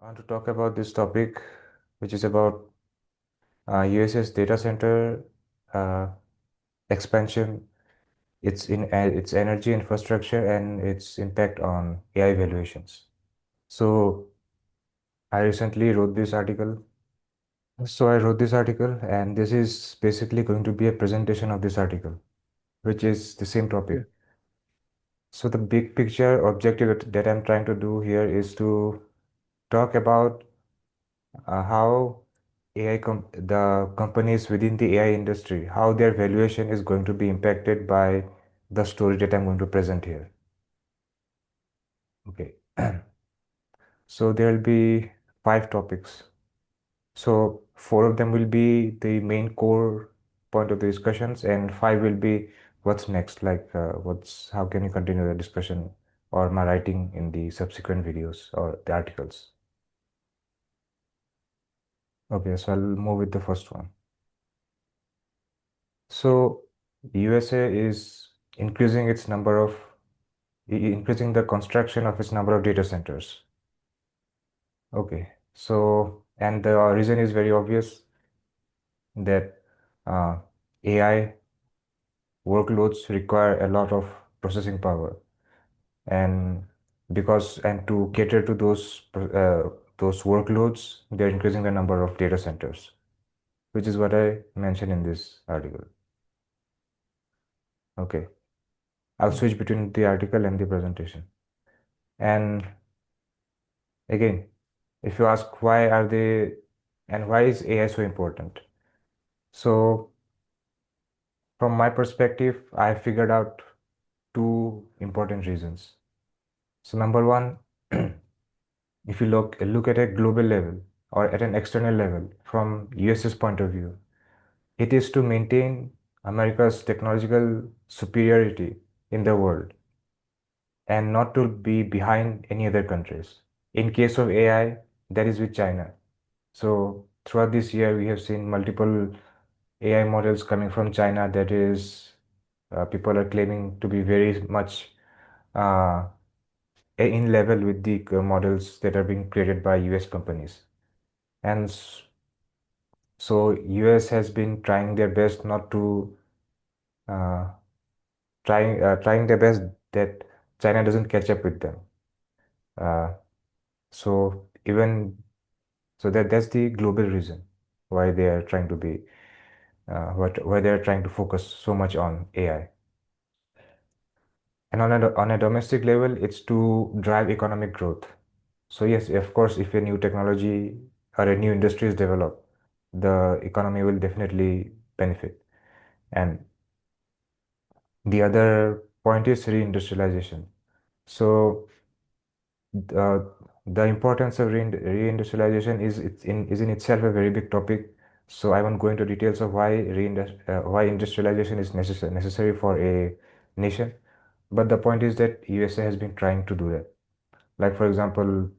I want to talk about this topic, which is about US's data center uh, expansion, its energy infrastructure, and its impact on AI valuations. So I recently wrote this article. So I wrote this article, and this is basically going to be a presentation of this article, which is the same Yeah, topic. So the big picture objective that I'm trying to do here is to talk about how the companies within the AI industry, how their valuation is going to be impacted by the story that I'm going to present here. Okay. So there will be five topics. So four of them will be the main core point of the discussions, and five will be what's next, like how can you continue the discussion or my writing in the subsequent videos or the articles. Okay, so I'll move with the first one. So USA is increasing its number of increasing the construction of its number of data centers. Okay, so and the reason is very obvious that uh, AI workloads require a lot of processing power, and to cater to those workloads, they're increasing the number of data centers, which is what I mentioned in this article. Okay, I'll yeah, switch between the article and the presentation. And again, if you ask why are they and why is AI so important? So from my perspective, I figured out two important reasons. So number one, if you look at a global level or at an external level from US's point of view, it is to maintain America's technological superiority in the world and not to be behind any other countries. In case of AI, that is with China. So throughout this year, we have seen multiple AI models coming from China that is people are claiming to be very much uh, in level with the models that are being created by US companies. And so US has been trying their best not to uh, trying their best that China doesn't catch up with them. Uh, so even so that's the global reason why they are trying to be why they are trying to focus so much on AI. And on a domestic level, it's to drive economic growth. So yes, of course, if a new technology or a new industry is developed, the economy will definitely benefit. And the other point is reindustrialization. So uh, the importance of reindustrialization is in itself a very big topic. So I won't go into details of why industrialization is necessary for a nation. But the point is that USA has been trying to do that. Like for example,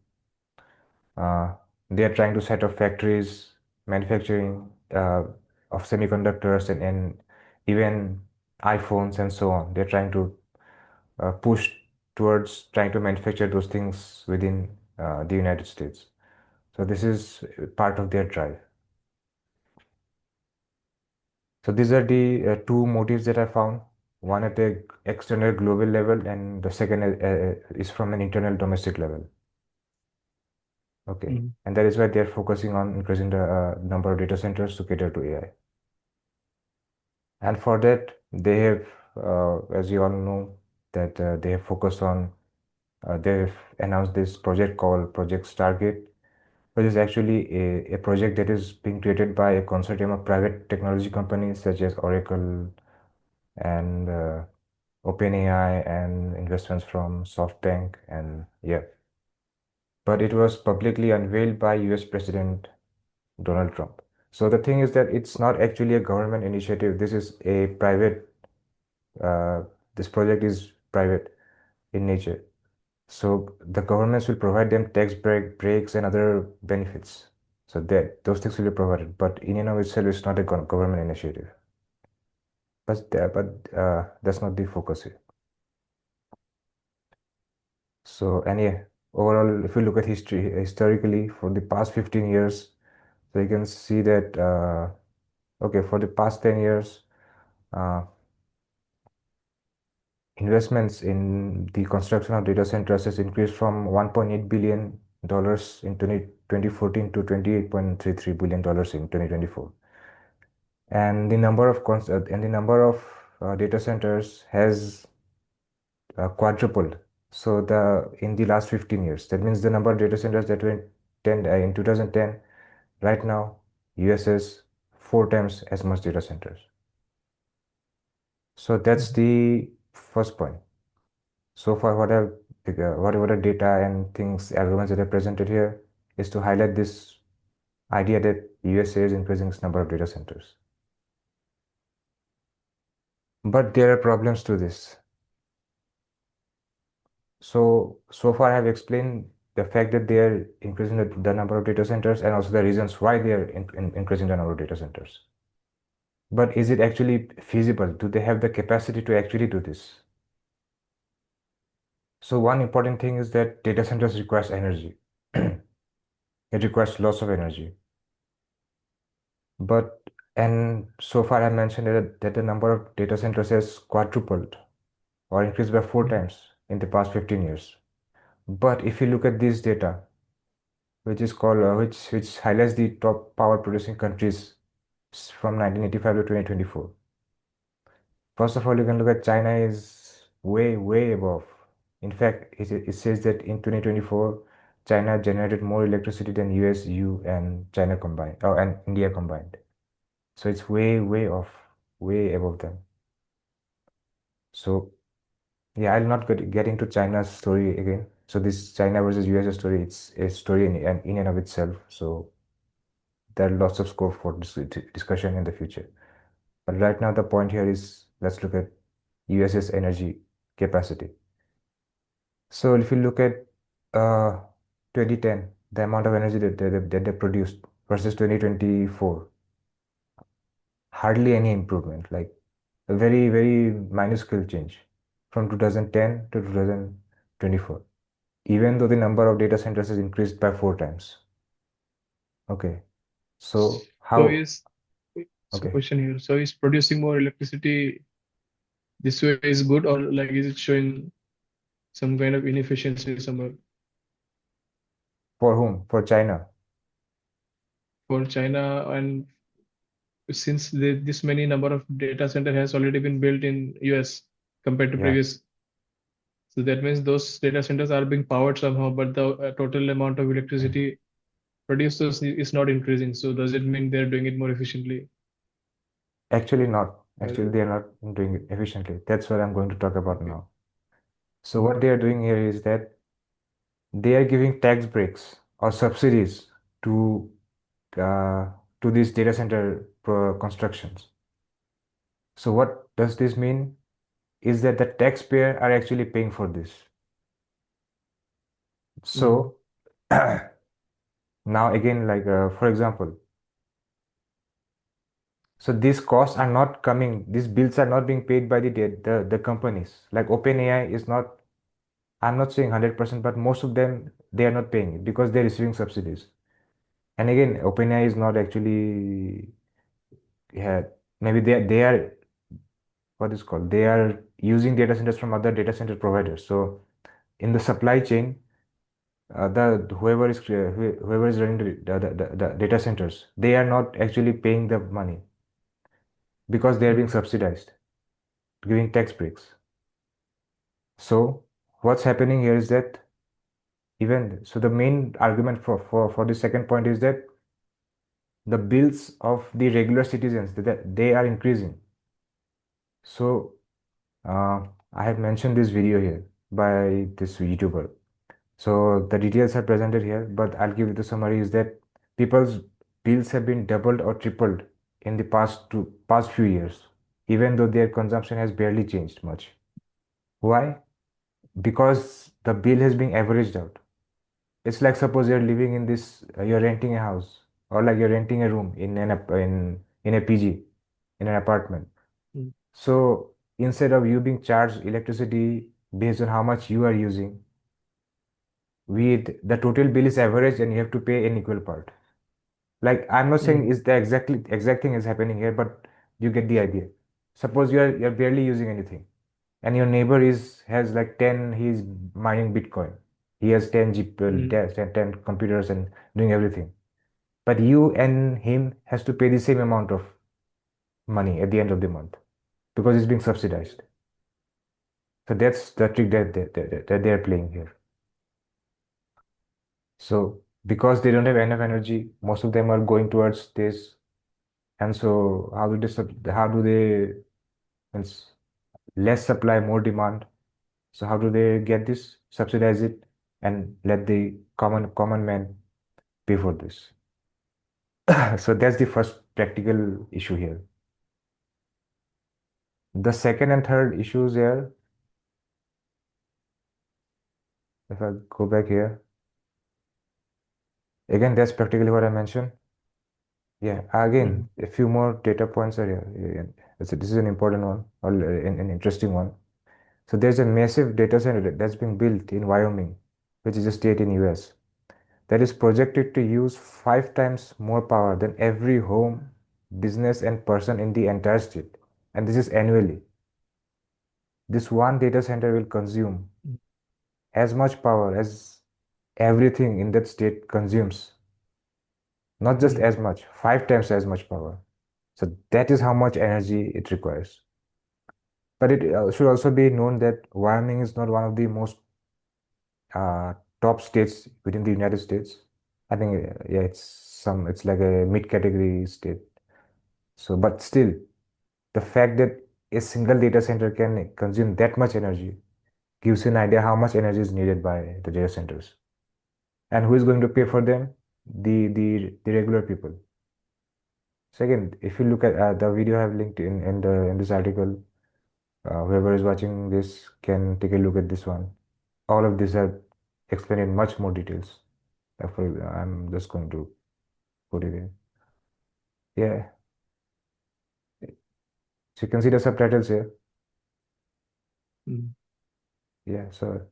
uh, they are trying to set up factories, manufacturing of semiconductors and even iPhones and so on. They're trying to push towards trying to manufacture those things within the United States. So this is part of their drive. So these are the two motives that I found. One at the external global level, and the second is from an internal domestic level. Okay, mhm, and that is why they are focusing on increasing the number of data centers to cater to AI. And for that, they have, as you all know, that they have focused on, they've announced this project called Project Stargate, which is actually a project that is being created by a consortium of private technology companies such as Oracle and OpenAI and investments from SoftBank and yeah. But it was publicly unveiled by US President Donald Trump. So the thing is that it's not actually a government initiative. This is a private, uh, this project is private in nature. So the governments will provide them breaks and other benefits. So that those things will be provided. But in and of itself, it's not a government initiative. But that's not the focus here. So and yeah. overall, if you look at history historically for the past 15 years, so you can see that okay, for the past 10 years, uh, investments in the construction of data centers has increased from $1.8 billion in 2014 to $28.33 billion in 2024. And the number of data centers has quadrupled. So the in the last 15 years, that means the number of data centers that were in 2010, right now, US has 4 times as much data centers. So that's Mhm. the first point. So far, whatever data and things, arguments that are presented here is to highlight this idea that USA is increasing its number of data centers. But there are problems to this. So far I have explained the fact that they are increasing the number of data centers and also the reasons why they are increasing the number of data centers. But is it actually feasible? Do they have the capacity to actually do this? So one important thing is that data centers requires energy. It requires lots of energy. But and so far I mentioned that the number of data centers has quadrupled or increased by four Mhm. times in the past 15 years. But if you look at this data, which is called which highlights the top power producing countries from 1985 to 2024. First of all, you can look at China is way above. In fact, it says that in 2024, China generated more electricity than US, EU, and China combined, oh, and India combined. So it's way off, way above them. So yeah, I'll not get into China's story again. So this China versus US story, it's a story in and of itself. So there are lots of scope for discussion in the future. But right now, the point here is let's look at US's energy capacity. So if you look at uh, 2010, the amount of energy that they produced versus 2024, hardly any improvement, like a very minuscule change from 2010 to 2024, even though the number of data centers has increased by 4 times. Okay, so So how? is so Okay, question here. So is producing more electricity this way is good, or like is it showing some kind of inefficiency somewhere for whom? For China. for China? And since this many number of data center has already been built in US compared to Yeah. previous, so that means those data centers are being powered somehow, but the total amount of electricity produced is not increasing. So does it mean they're doing it more efficiently? Actually, not. Or, Actually, they are not doing it efficiently. That's what I'm going to talk about okay. now. So what they are doing here is that they are giving tax breaks or subsidies to uh, to these data center constructions. So what does this mean? Is that the taxpayer are actually paying for this. Mhm. So now again, like for example, so these costs are not coming. These bills are not being paid by the companies. Like OpenAI is not. I'm not saying 100%, but most of them they are not paying it because they're receiving subsidies. And again, OpenAI is not actually, yeah, maybe they are what is called, they are using data centers from other data center providers. So in the supply chain, the whoever is running the data centers, they are not actually paying the money because they are being Mhm. subsidized, giving tax breaks. So what's happening here is that even so, the main argument for the second point is that the bills of the regular citizens that they are increasing. So I have mentioned this video here by this YouTuber. So the details are presented here, but I'll give you the summary is that people's bills have been doubled or tripled in the past few years, even though their consumption has barely changed much. Why? Because the bill has been averaged out. It's like suppose you're living in this, you're renting a house, or like you're renting a room in a PG, in an apartment. Mhm. So instead of you being charged electricity based on how much you are using, with the total bill is average and you have to pay an equal part. Like I'm not saying mm, is the exact thing is happening here, but you get the idea. Suppose you're barely using anything, and your neighbor is has like 10, he's mining Bitcoin. He has 10 mm, desks and 10 computers and doing everything. But you and him has to pay the same amount of money at the end of the month because it's being subsidized. So that's the trick that they're playing here. So because they don't have enough energy, most of them are going towards this. And so how do they, means less supply, more demand. So how do they get this? Subsidize it and let the common man pay for this. So that's the first practical issue here. The second and third issues here, if I go back here, again, that's practically what I mentioned. Yeah, mm, again, a few more data points are here. Yeah, this is an important one or an interesting one. So there's a massive data center that's being built in Wyoming, which is a state in US, that is projected to use 5 times more power than every home, business, and person in the entire state. And this is annually. This one data center will consume mm, as much power as everything in that state consumes. Not just mm, as much, 5 times as much power. So that is how much energy it requires. But it should also be known that Wyoming is not one of the most uh, top states within the United States. I think, yeah, it's like a mid-category state. So, but still, the fact that a single data center can consume that much energy gives you an idea how much energy is needed by the data centers. And who is going to pay for them? The regular people. Second, if you look at the video I have linked in this article, whoever is watching this can take a look at this one. All of these are explained in much more details. I'm just going to put it in. Yeah, so you can see the subtitles here. mm. Yeah, so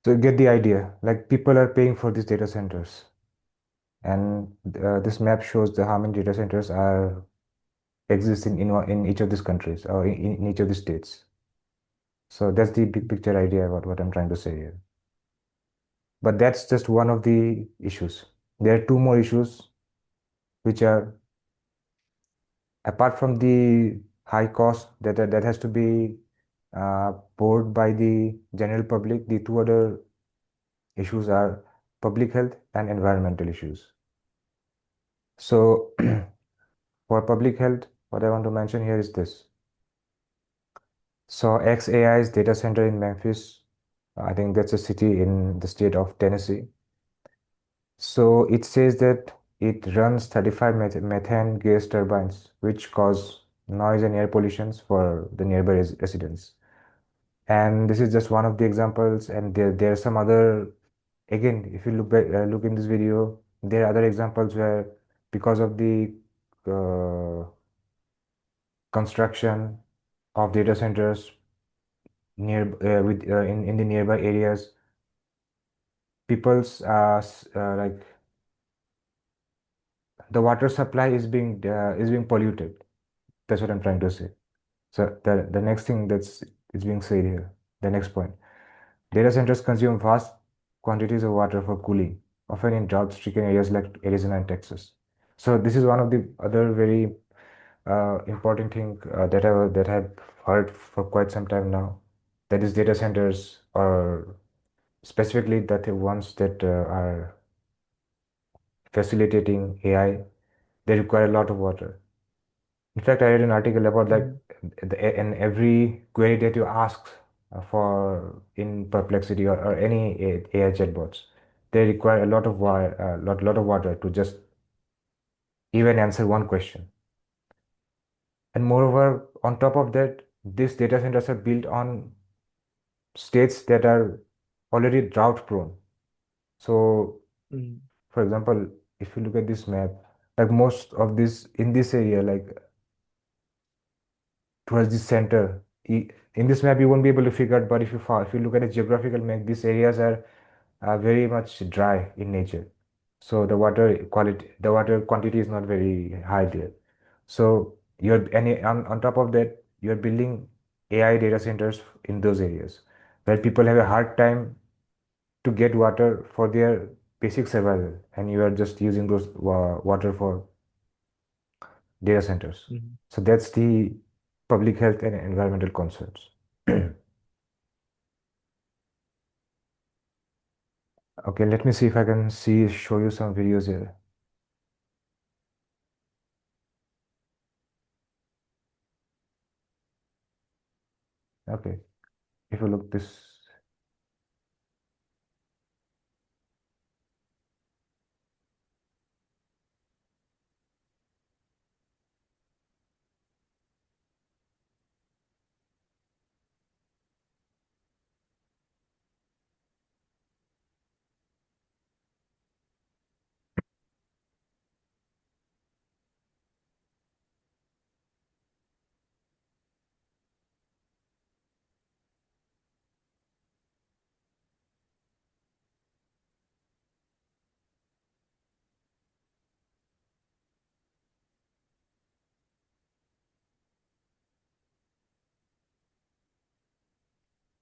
so you get the idea. Like people are paying for these data centers, and this map shows how many data centers are existing in each of these countries or in each of the states. So that's the big picture idea about what I'm trying to say here. But that's just one of the issues. There are two more issues which are apart from the high cost that has to be borne by the general public. The two other issues are public health and environmental issues. So for public health, what I want to mention here is this. So XAI's data center in Memphis, I think that's a city in the state of Tennessee. So it says that it runs 35 methane gas turbines, which cause noise and air pollutions for the nearby residents. And this is just one of the examples, and there are some other. Again, if you look in this video, there are other examples where because of the uh, construction of data centers in the nearby areas, people's like the water supply is being polluted. That's what I'm trying to say. So the next thing that's is being said here, the next point. Data centers consume vast quantities of water for cooling, often in drought-stricken areas like Arizona and Texas. So this is one of the other very important thing that I've heard for quite some time now. That is data centers, or specifically that the ones that are facilitating AI, they require a lot of water. In fact, I read an article about like Mm, in every query that you ask for in Perplexity or any AI chatbots, they require a lot of water, lot of water to just even answer one question. And moreover, on top of that, these data centers are built on states that are already drought prone. So, mm, for example, if you look at this map, like most of this in this area, like towards the center, in this map you won't be able to figure out. But if you look at a geographical map, these areas are very much dry in nature. So the water quantity is not very high there. So on top of that, you're building AI data centers in those areas where people have a hard time to get water for their basic survival, and you are just using those water for data centers. mm. So that's the public health and environmental concerns. Okay, let me see if I can show you some videos here. Okay, if you look this,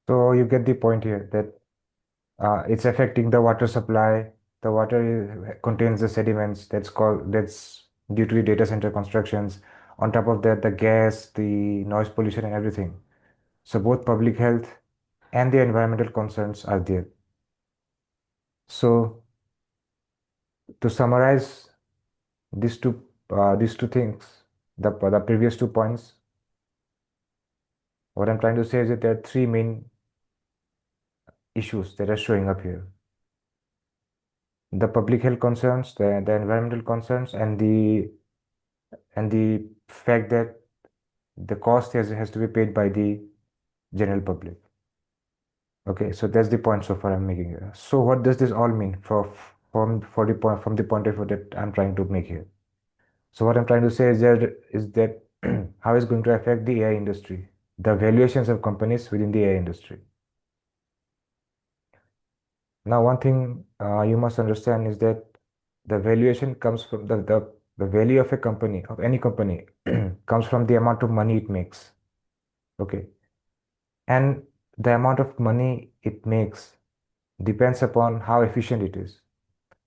so you get the point here that it's affecting the water supply. The water contains the sediments that's due to the data center constructions. On top of that, the gas, the noise pollution, and everything. So both public health and the environmental concerns are there. So to summarize these two things, the previous 2 points, what I'm trying to say is that there are three main issues that are showing up here: the public health concerns, the environmental concerns, and the fact that the cost has to be paid by the general public. Okay, so that's the point so far I'm making here. So what does this all mean for the point from the point of view that I'm trying to make here? So what I'm trying to say is that how it's going to affect the AI industry, the valuations of companies within the AI industry. Now, one thing you must understand is that the valuation comes from the value of a company, of any company, comes from the amount of money it makes. Okay. And the amount of money it makes depends upon how efficient it is.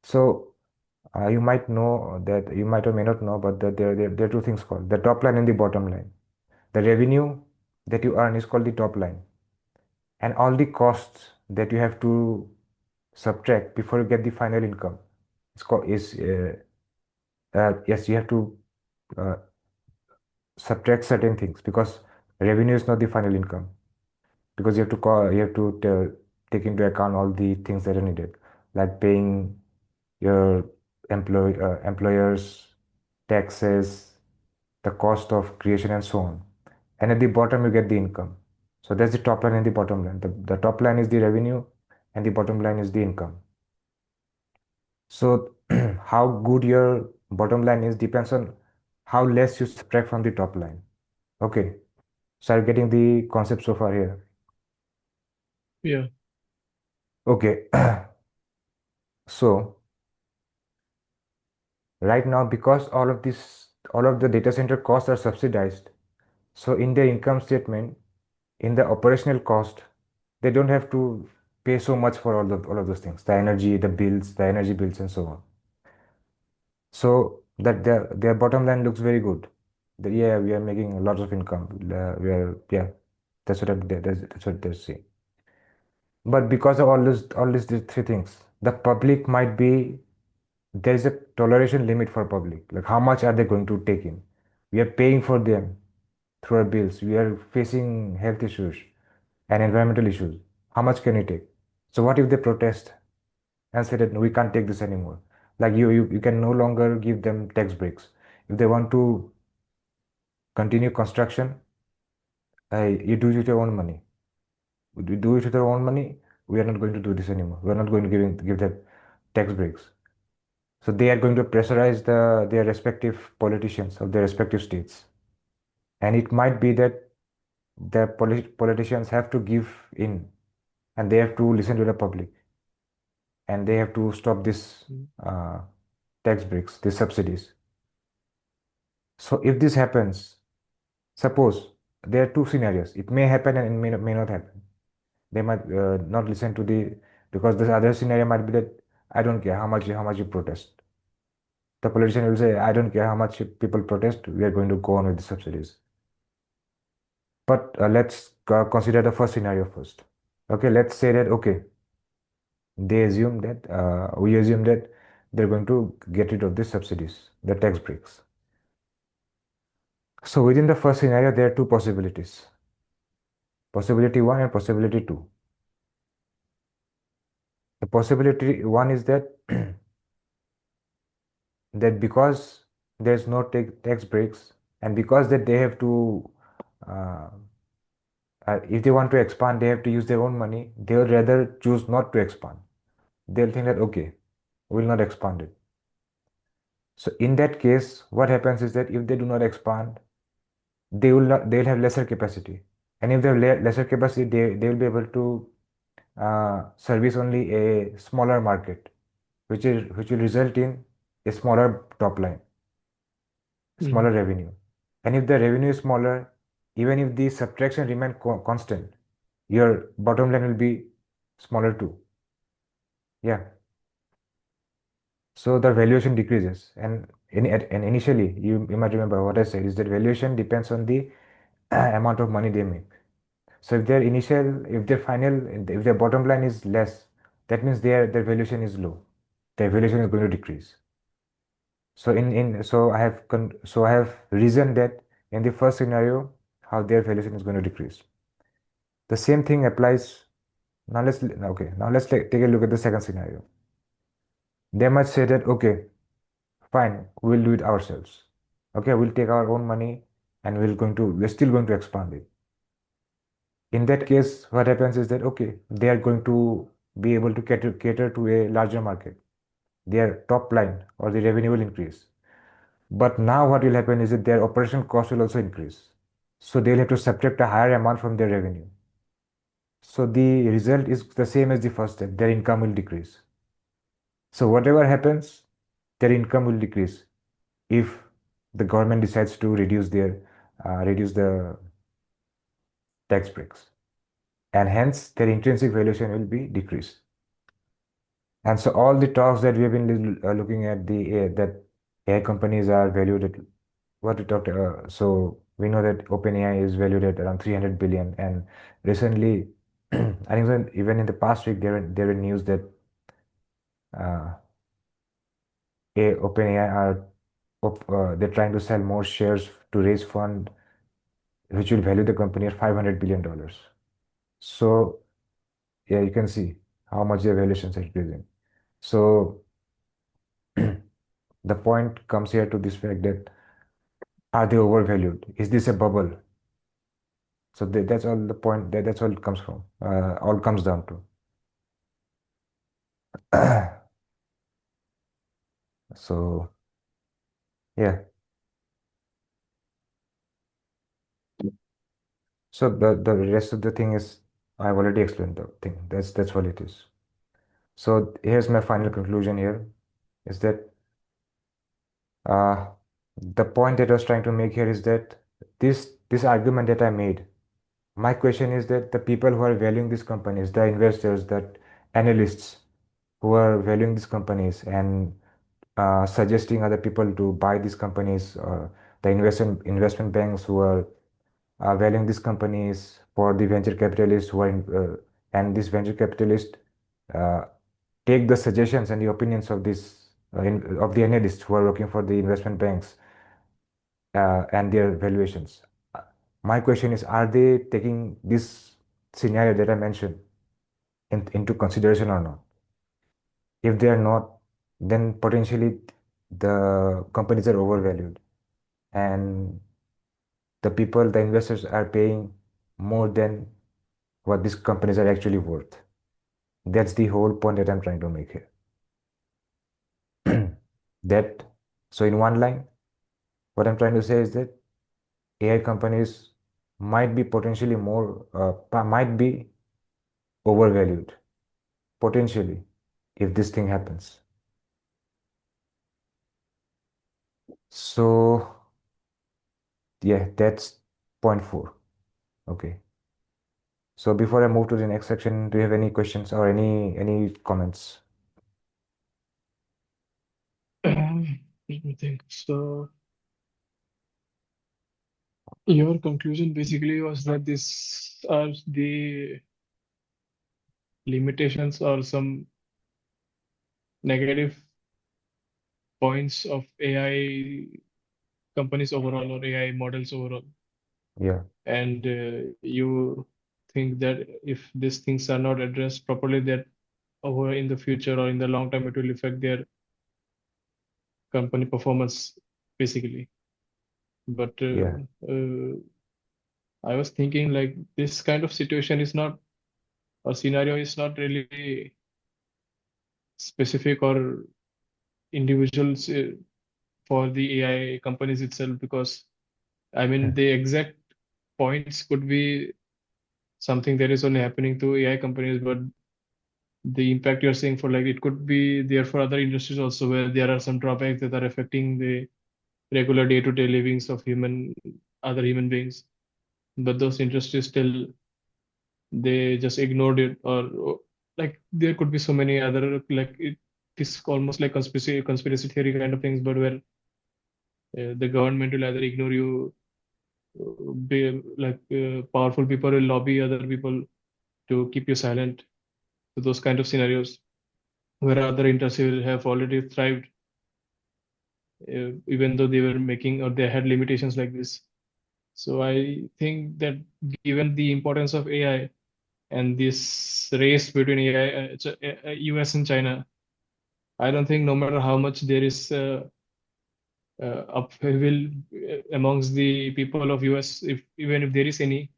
So you might know that you might or may not know, but that there are two things called the top line and the bottom line. The revenue that you earn is called the top line, and all the costs that you have to subtract before you get the final income is called is yes, you have to uh, subtract certain things because revenue is not the final income, because you have to take into account all the things that are needed, like paying your employers, taxes, the cost of creation, and so on. And at the bottom, you get the income. So that's the top line and the bottom line. The top line is the revenue, and the bottom line is the income. So how good your bottom line is depends on how less you subtract from the top line. Okay. So I'm getting the concept so far here. Yeah. Okay. So right now, because all of the data center costs are subsidized, so in their income statement, in the operational cost, they don't have to pay so much for all of those things, the energy, the bills, the energy bills, and so on. So that their bottom line looks very good. That, yeah, we are making lots of income. We are, yeah, that's what they say. But because of all these three things, the public might be there is a toleration limit for public. Like how much are they going to take in? We are paying for them through our bills. We are facing health issues and environmental issues. How much can we take? So what if they protest and say that, "No, we can't take this anymore"? Like you can no longer give them tax breaks. If they want to continue construction, you do it with your own money. We do it with our own money. We are not going to do this anymore. We are not going to give them tax breaks. So they are going to pressurize their respective politicians of their respective states. And it might be that the politicians have to give in and they have to listen to the public and they have to stop this Mm. uh, tax breaks, these subsidies. So if this happens, suppose there are two scenarios. It may happen and it may not happen. They might not listen to the because the other scenario might be that I don't care how much you protest. The politician will say, I don't care how much people protest, we are going to go on with the subsidies. But let's consider the first scenario first. Okay, let's say that, okay, we assume that they're going to get rid of the subsidies, the tax breaks. So within the first scenario, there are two possibilities, possibility one and possibility two. The possibility one is that that because there's no tax breaks and because that they have to uh, if they want to expand, they have to use their own money. They would rather choose not to expand. They'll think that, okay, we'll not expand it. So in that case, what happens is that if they do not expand, they'll have lesser capacity. And if they have lesser capacity, they will be able to service only a smaller market, which will result in a smaller top line, Mm. smaller revenue. And if the revenue is smaller, even if the subtraction remain constant, your bottom line will be smaller too. Yeah. So the valuation decreases. And initially, you might remember what I said is that valuation depends on the amount of money they make. So if their final, if their bottom line is less, that means their valuation is low. Their valuation is going to decrease. So I have reasoned that in the first scenario, how their valuation is going to decrease. The same thing applies. Now let's take a look at the second scenario. They might say that, okay, fine, we'll do it ourselves. Okay, we'll take our own money and we're still going to expand it. In that case, what happens is that, okay, they are going to be able to cater to a larger market. Their top line or the revenue will increase. But now what will happen is that their operation cost will also increase. So they'll have to subtract a higher amount from their revenue. So the result is the same as the first step. Their income will decrease. So whatever happens, their income will decrease if the government decides to reduce the tax breaks, and hence their intrinsic valuation will be decreased. And so all the talks that we have been looking at that AI companies are valued at what we talked. So we know that OpenAI is valued at around 300 billion, and recently, I think that even in the past week there were news that uh, OpenAI they're trying to sell more shares to raise fund, which will value the company at $500 billion. So yeah, you can see how much their valuations are increasing. So the point comes here to this fact that are they overvalued? Is this a bubble? So that's all the point. That's all it comes from. All comes down to. So yeah. So the rest of the thing is I've already explained the thing. That's what it is. So here's my final conclusion here is that uh, the point that I was trying to make here is that this argument that I made, my question is that the people who are valuing these companies, the investors, the analysts who are valuing these companies and suggesting other people to buy these companies, the investment banks who are valuing these companies for the venture capitalists and these venture capitalists uh, take the suggestions and the opinions of these. of the analysts who are working for the investment banks and their valuations. Uh, My question is, are they taking this scenario that I mentioned into consideration or not? If they are not, then potentially the companies are overvalued, and the investors are paying more than what these companies are actually worth. That's the whole point that I'm trying to make here. That, so in one line, what I'm trying to say is that AI companies might be potentially might be overvalued, potentially, if this thing happens. So, yeah, that's point four. Okay. So before I move to the next section, do you have any questions or any comments? Let me think. So your conclusion basically was that these are the limitations or some negative points of AI companies overall or AI models overall. Yeah, And you think that if these things are not addressed properly, that over in the future or in the long term, it will affect their company performance, basically. But yeah, I was thinking like this kind of situation is not, or scenario is not really specific or individuals for the AI companies itself, because I mean, the exact points could be something that is only happening to AI companies, but the impact you're seeing for like it could be there for other industries also, where there are some drawbacks that are affecting the regular day-to-day livings of other human beings. But those industries still they just ignored it, or like there could be so many other like it is almost like conspiracy theory kind of things, but where the government will either ignore you, be like powerful people will lobby other people to keep you silent. So those kind of scenarios where other industries have already thrived, even though they were making or they had limitations like this. So I think that given the importance of AI and this race between AI, US and China, I don't think no matter how much there is upheaval amongst the people of US, if even if there is any,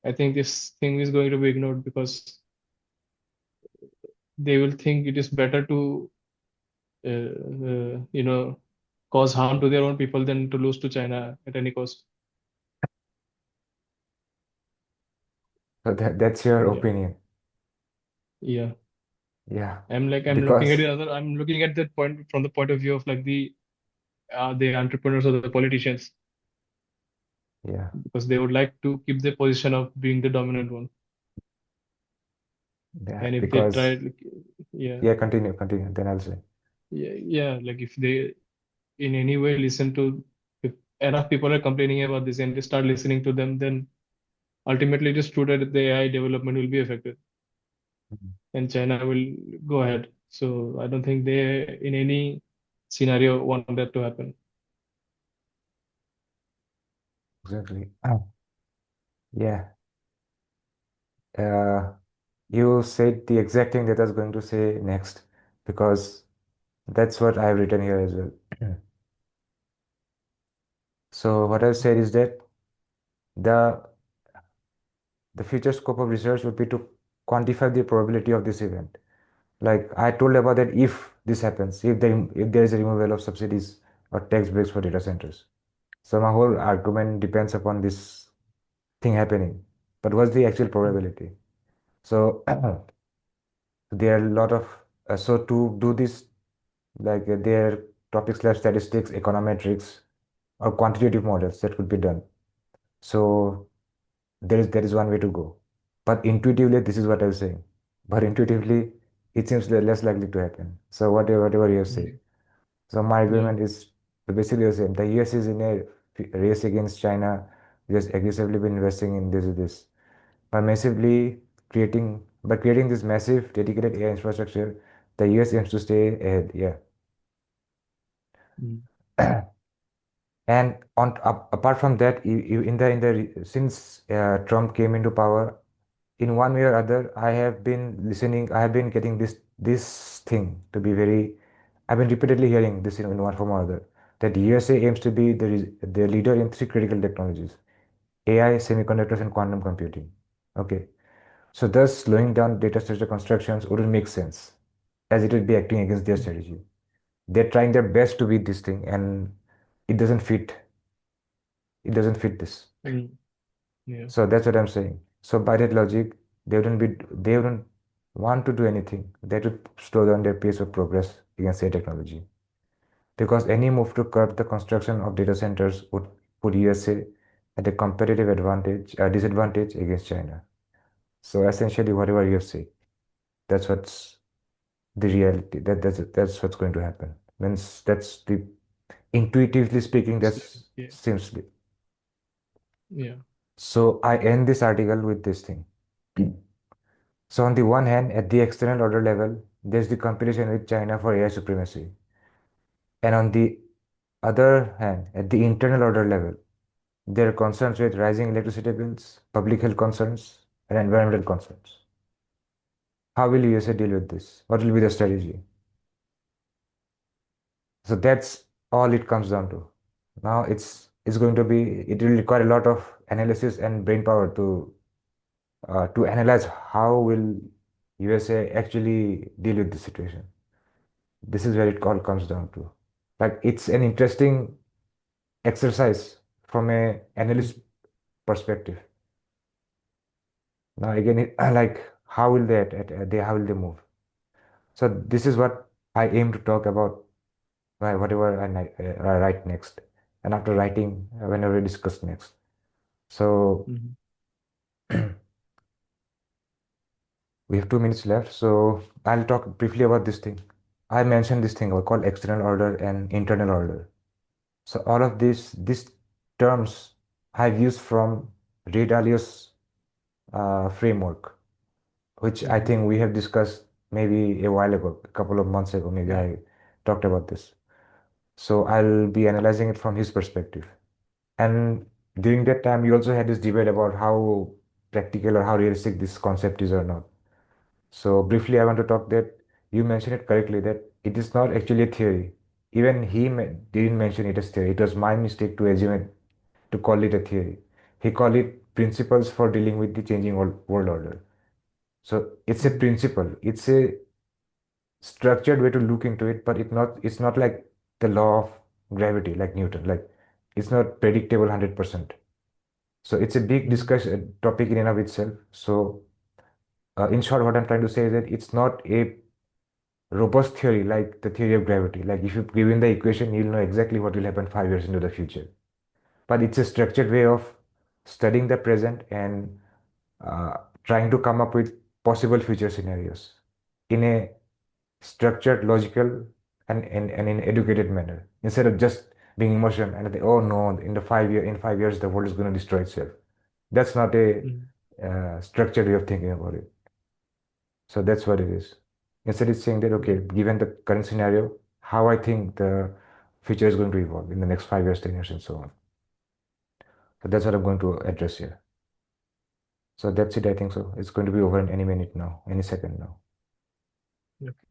I think this thing is going to be ignored because they will think it is better to cause harm to their own people than to lose to China at any cost. so that's your Yeah, opinion. yeah. Yeah, I'm looking at because it other. I'm looking at that point from the point of view of like the entrepreneurs or the politicians, yeah, because they would like to keep their position of being the dominant one. yeah, And if they try, because like, yeah, yeah, continue. Then I'll say. yeah, like if they in any way listen to, if enough people are complaining about this and they start listening to them, then ultimately it is true that the AI development will be affected Mhm. and China will go ahead. So I don't think they in any scenario want that to happen. Exactly. Yeah. Uh, you said the exact thing that I was going to say next, because that's what I've written here as well. So what I've said is that the the future scope of research would be to quantify the probability of this event. Like I told about that, if this happens, if there is a removal of subsidies or tax breaks for data centers. So my whole argument depends upon this thing happening. But what's the actual probability? So there are a lot of so to do this, like there are topics like statistics, econometrics, or quantitative models that could be done. So there is one way to go. But intuitively, this is what I was saying. But intuitively, it seems less likely to happen. So whatever you say. Mm. So my Yeah, argument is basically the same. The US is in a race against China, just aggressively been investing in this. By massively by creating this massive dedicated AI infrastructure, the US aims to stay ahead. Yeah. mm, And apart from that, since Trump came into power, in one way or other, I have been listening. I have been getting this thing to be very. I've been repeatedly hearing this in one form or other, that USA aims to be the leader in three critical technologies: AI, semiconductors, and quantum computing. Okay, so thus slowing down data center constructions wouldn't make sense, as it would be acting against their mm, strategy. They're trying their best to beat this thing, and it doesn't fit. It doesn't fit this. mm, yeah. So that's what I'm saying. So by that logic, they wouldn't want to do anything. They would slow down their pace of progress against their technology. Because any move to curb the construction of data centers would put USA at a competitive disadvantage against China. So essentially, whatever you have said, that's what's the reality. That's what's going to happen. Means that's the intuitively speaking, It's that like, yeah, seems. yeah. So I end this article with this thing. So on the one hand, at the external order level, there's the competition with China for AI supremacy. And on the other hand, at the internal order level, there are concerns with rising electricity bills, public health concerns, and environmental concerns. How will USA deal with this? What will be the strategy? So that's all it comes down to. Now it's going to be, it will require a lot of analysis and brain power to analyze how will USA actually deal with the situation. This is where it all comes down to. Like it's an interesting exercise from a analyst Mm, perspective. Now again, like how will how will they move? So this is what I aim to talk about whatever I write next, and after writing, whenever we discuss next. So mm, we have 2 minutes left. So I'll talk briefly about this thing. I mentioned this thing called external order and internal order. So all of these terms I've used from Ray Dalio's framework, which I mm, think we have discussed maybe a while ago, a couple of months ago, maybe yeah. I talked about this. So I'll be analyzing it from his perspective. And during that time, we also had this debate about how practical or how realistic this concept is or not. So briefly, I want to talk that you mentioned it correctly that it is not actually a theory. Even didn't mention it as theory. It was my mistake to assume it, to call it a theory. He called it principles for dealing with the changing world order. So it's a Mm, principle. It's a structured way to look into it, but it's not like the law of gravity like Newton. Like it's not predictable 100%. So it's a big mm, discussion topic in and of itself. So in short, what I'm trying to say is that it's not a robust theory like the theory of gravity. Like if you given the equation, you'll know exactly what will happen 5 years into the future. But it's a structured way of studying the present and uh, trying to come up with possible future scenarios in a structured, logical, and in educated manner instead of just being emotional and they, oh no, in 5 years the world is going to destroy itself. That's not a mm, structured way of thinking about it. So that's what it is. Instead, it's saying that, okay, yeah. given the current scenario, how I think the future is going to evolve in the next 5 years, 10 years, and so on. So that's what I'm going to address here. So that's it, I think so. It's going to be over in any minute now, any second now. Okay.